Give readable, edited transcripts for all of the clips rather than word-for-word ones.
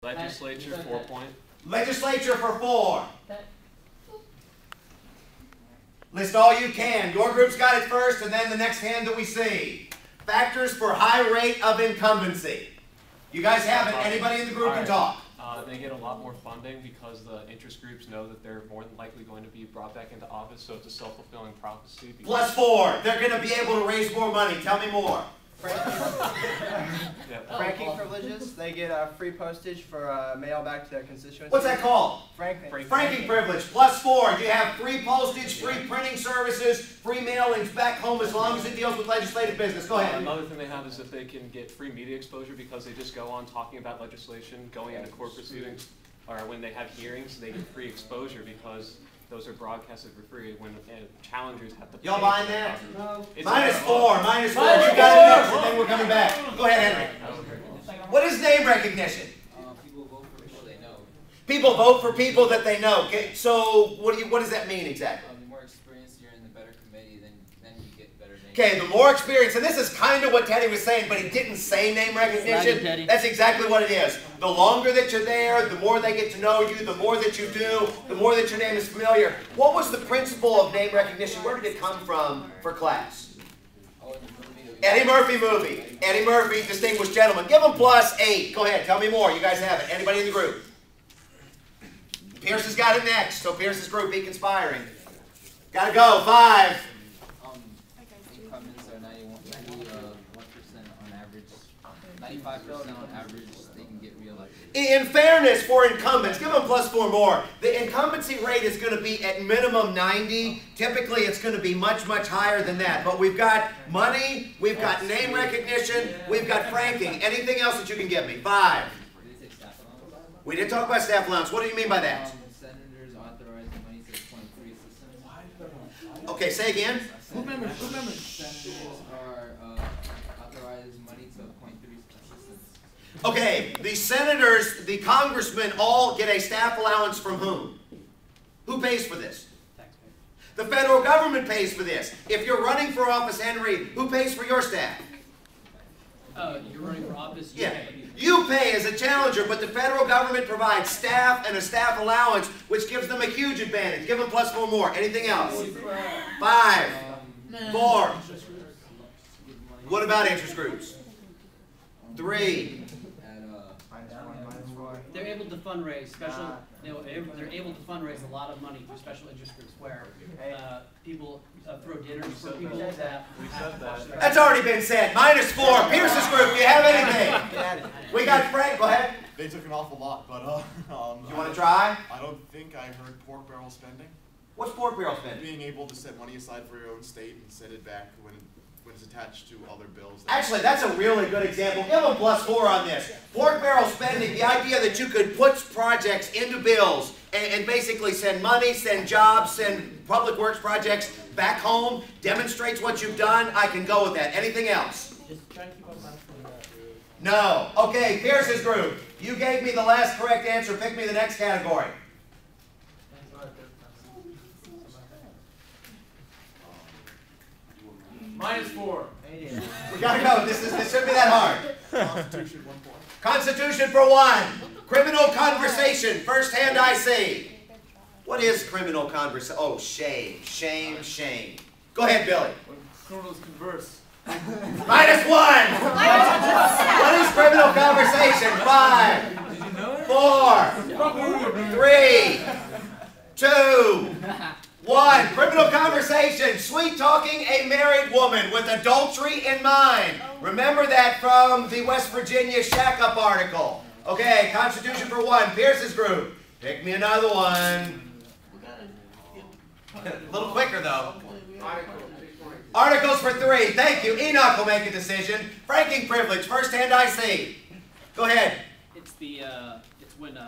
Legislature, 4 point. Legislature for 4. List all you can. Your group's got it first, and then the next hand that we see. Factors for high rate of incumbency. You guys have it. Anybody in the group can talk. They get a lot more funding because the interest groups know that they're more than likely going to be brought back into office, so it's a self-fulfilling prophecy. Plus 4. They're going to be able to raise more money. Tell me more. Franking privileges. They get free postage for mail back to their constituents. What's that called? Franking privilege. Plus 4. You have free postage, free printing services, free mailings back home as long as it deals with legislative business. Go ahead. Another thing they have is that they can get free media exposure because they just go on talking about legislation, going into court proceedings, or when they have hearings, they get free exposure because those are broadcasted for free when challengers have to pay. Y'all buying that? No. Minus 4. Minus 4. You got it next, and then we're coming back. Go ahead, Henry. What is name recognition? People vote for people they know. People vote for people that they know. Okay, so what does that mean exactly? The more experience you're in, the better committee, then you get better names. Okay, the more experience, and this is kind of what Teddy was saying, but he didn't say name recognition. That's exactly what it is. The longer that you're there, the more they get to know you, the more that you do, the more that your name is familiar. What was the principle of name recognition? Where did it come from for class? Eddie Murphy movie. Eddie Murphy, Distinguished Gentleman. Give him plus 8. Go ahead, tell me more. You guys have it. Anybody in the group? Pierce has got it next, so Pierce's group, be conspiring. Gotta go. 5. Incumbents are 91% on average. 95% on average, they can get reelected. In fairness for incumbents, give them plus 4 more. The incumbency rate is going to be at minimum 90. Typically, it's going to be much, much higher than that. But we've got money, we've got name recognition, we've got franking. Anything else that you can give me? 5. We did talk about staff allowance. What do you mean by that? Senators authorize money to 0.3 assistance. Okay, say again. Who members senators are authorized money to 0.3 assistance? Okay, the senators, the congressmen all get a staff allowance from whom? Who pays for this? The federal government pays for this. If you're running for office, Henry, who pays for your staff? You're running for office, you pay. pay. You pay as a challenger, but the federal government provides staff and a staff allowance, which gives them a huge advantage. Give them plus 4 more. Anything else? 5. 4. What about interest groups? 3. They're able to fundraise special. They're able to fundraise a lot of money for special interest groups where people throw dinners for people that. We said that. That's already been said. Minus 4. Pierce's group. Do you have anything? We got Frank. Go ahead. They took an awful lot, but you want to try? I don't think I heard pork barrel spending. What's pork barrel spending? Being able to set money aside for your own state and set it back when it's attached to other bills. Actually, that's a really good example. Give them plus 4 on this. Pork barrel spending, the idea that you could put projects into bills and basically send money, send jobs, send public works projects back home, demonstrates what you've done. I can go with that. Anything else? No. Okay, Pierce's group. You gave me the last correct answer. Pick me the next category. Minus 4. We gotta go. This shouldn't be that hard. Constitution, 1 point. Constitution for 1. Criminal conversation. First hand I see. What is criminal conversation? Oh, shame, shame, shame. Go ahead, Billy. When criminals converse. Minus 1. What is criminal conversation? 5. Did you know it? 4. 3. 2. 1. Criminal conversation. Sweet talking a married woman with adultery in mind. Remember that from the West Virginia Shack-Up article. Okay, Constitution for 1. Pierce's group. Pick me another one. A little quicker, though. Articles for 3. Thank you. Enoch will make a decision. Franking privilege. First hand I see. Go ahead. It's when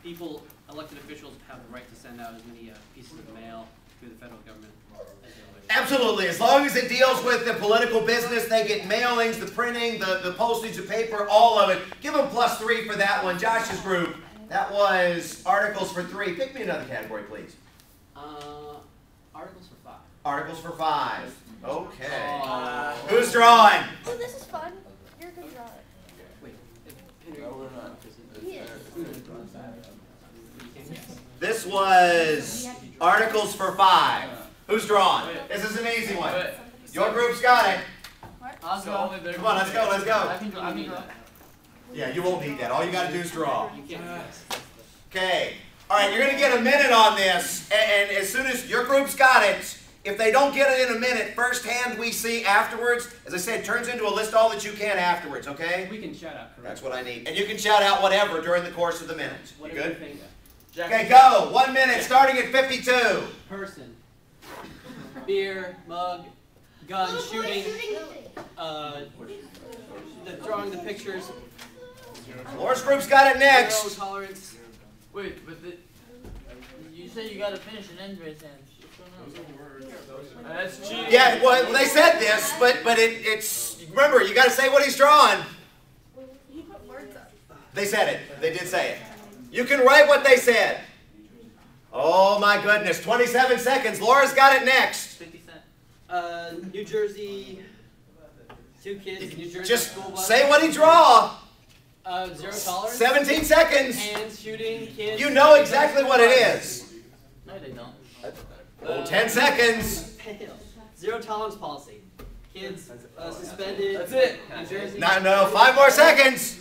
people, elected officials, have the right to send out as many pieces of mail through the federal government as they wish. Absolutely. As long as it deals with the political business, they get mailings, the printing, the postage, the paper, all of it. Give them plus 3 for that one. Josh's group. That was articles for 3. Pick me another category, please. Articles for 5. Articles for 5. Okay. Who's drawing? Oh, this is fun. You're a good drawer. Wait, No, we're not. He is. This was articles for 5. Who's drawn? This is an easy one. Your group's got it. I'll Come on, let's go, let's go. Yeah, you won't need that. All you got to do is draw. Okay. All right, you're going to get a minute on this, and as soon as your group's got it, if they don't get it in a minute, first hand we see afterwards, as I said, turns into a list all that you can afterwards, okay? We can shout out, correct? That's what I need. And you can shout out whatever during the course of the minute. You Whatever good? think. Okay, go. 1 minute, starting at 52. Person. Beer, mug, gun, shooting, drawing the pictures. Laura's group's got it Zero next. tolerance. Wait, but you said you gotta finish an injury sentence. That's cheating. Yeah, well, they said this, but it's, remember, you got to say what he's drawing. He put words up. They said it. They did say it. You can write what they said. Oh my goodness, 27 seconds. Laura's got it next. 50 Cent. New Jersey. 2 kids. New Jersey Just school bus. say what he draw. Zero tolerance. 17 seconds. Hands, shooting, kids. You know exactly what it is. No, they don't. Oh, 10 seconds. Zero tolerance policy. Kids suspended. That's it. New Jersey. No, 5 more seconds.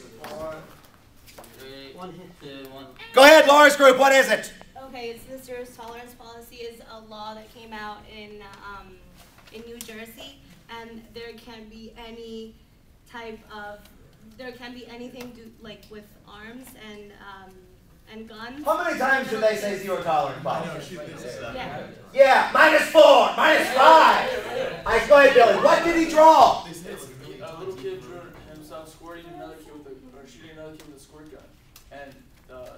3, One hit. 2, 1. Go ahead, Laura's group. What is it? Okay, it's the zero tolerance policy is a law that came out in New Jersey, and there can be any type of, there can be anything like with arms and guns. How many times do they say zero tolerance policy? Yeah. Yeah, -4, -5. I go ahead, Billy. What did he draw? A little kid drew himself squirting another kid with or shooting another kid with a squirt gun, and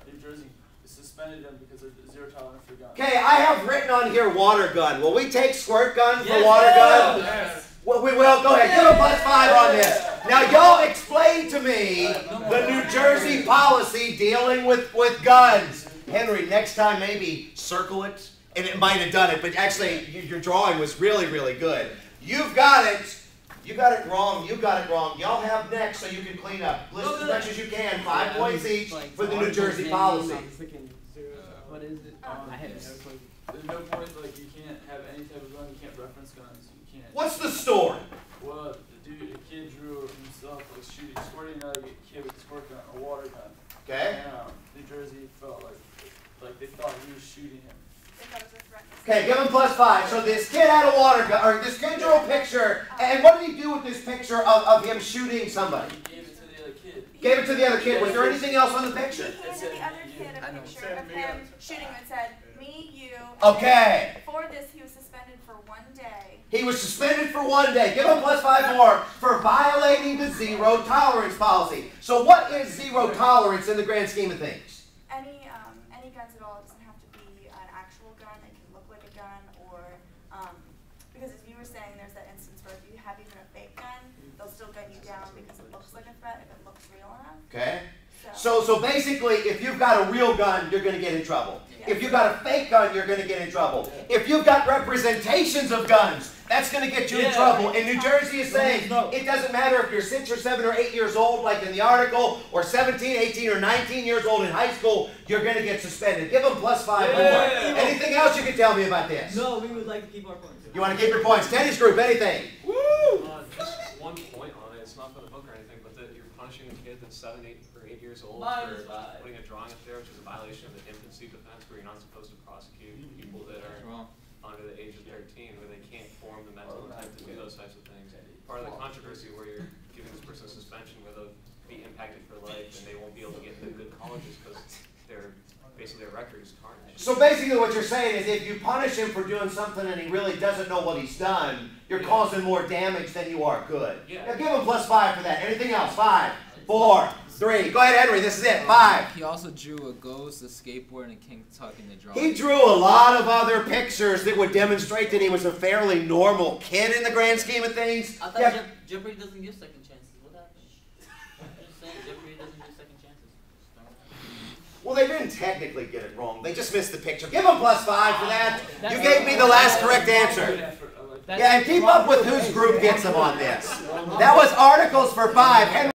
New Jersey suspended him because of zero tolerance for guns. Okay, I have written on here water gun. Will we take squirt gun for water gun? Yes. Well, we will. Go ahead. Give him +5 on this. Now, y'all explain to me the New Jersey policy dealing with guns. Henry, next time maybe circle it. And it might have done it, but actually your drawing was really, really good. You've got it. You got it wrong. You got it wrong. Y'all have next so you can clean up. List as much as you can. 5 points each for the New Jersey policy. What is it? I had no clue. There's no point, like, you can't have any type of gun, you can't reference guns, you can't. What's the story? Well, a kid drew himself, like, squirting another kid with a squirt gun, a water gun. Okay. And New Jersey felt like they thought he was shooting him. Okay, give him +5. So this kid had a water gun, or this kid drew a picture, and what did he do with this picture of him shooting somebody? He gave it to the other kid. Gave it to the other kid. Was there anything else on the picture? He handed the other kid a picture of him shooting and said, me, you. Okay. For this, he was suspended for 1 day. He was suspended for 1 day. Give him +5 more for violating the zero tolerance policy. So what is zero tolerance in the grand scheme of things? Any guns at all. It doesn't have to be an actual gun. It can look like a gun, or because as you were saying, there's that instance where if you have even a fake gun, they'll still gun you down because it looks like a threat if it looks real enough. Okay. So basically, if you've got a real gun, you're going to get in trouble. If you've got a fake gun, you're going to get in trouble. If you've got representations of guns, that's going to get you in trouble. And New Jersey is saying it doesn't matter if you're 6 or 7 or 8 years old, like in the article, or 17, 18, or 19 years old in high school, you're going to get suspended. Give them +5 more. Anything else you can tell me about this? No, we would like to keep our points. You want to keep your points? Tennis group, anything? Woo! Just one point on it. It's not for the book or anything, but that you're punishing a kid that's 7, 8, or 8 years old for putting a drawing up there, which is a violation of the infancy defense, where you're not supposed to prosecute people that are under the age of 13, where they can't form the mental intent to do those types of things. Part of the controversy where you're giving this person a suspension where they'll be impacted for life and they won't be able to get into good colleges because basically their record is tarnished. So basically what you're saying is if you punish him for doing something and he really doesn't know what he's done, you're causing more damage than you are good. Yeah. Now give him +5 for that. Anything else? 5, 4, 3. Go ahead, Henry. This is it. 5. He also drew a ghost, a skateboard, and a king tucking the drawing. He drew a lot of other pictures that would demonstrate that he was a fairly normal kid in the grand scheme of things. I thought jeopardy doesn't give second chances. What happened? I'm just saying jeopardy doesn't give second chances. Well, they didn't technically get it wrong. They just missed the picture. Give him +5 for that. You gave me the last correct answer. Yeah, and keep up with whose group gets them on this. That was articles for 5. Henry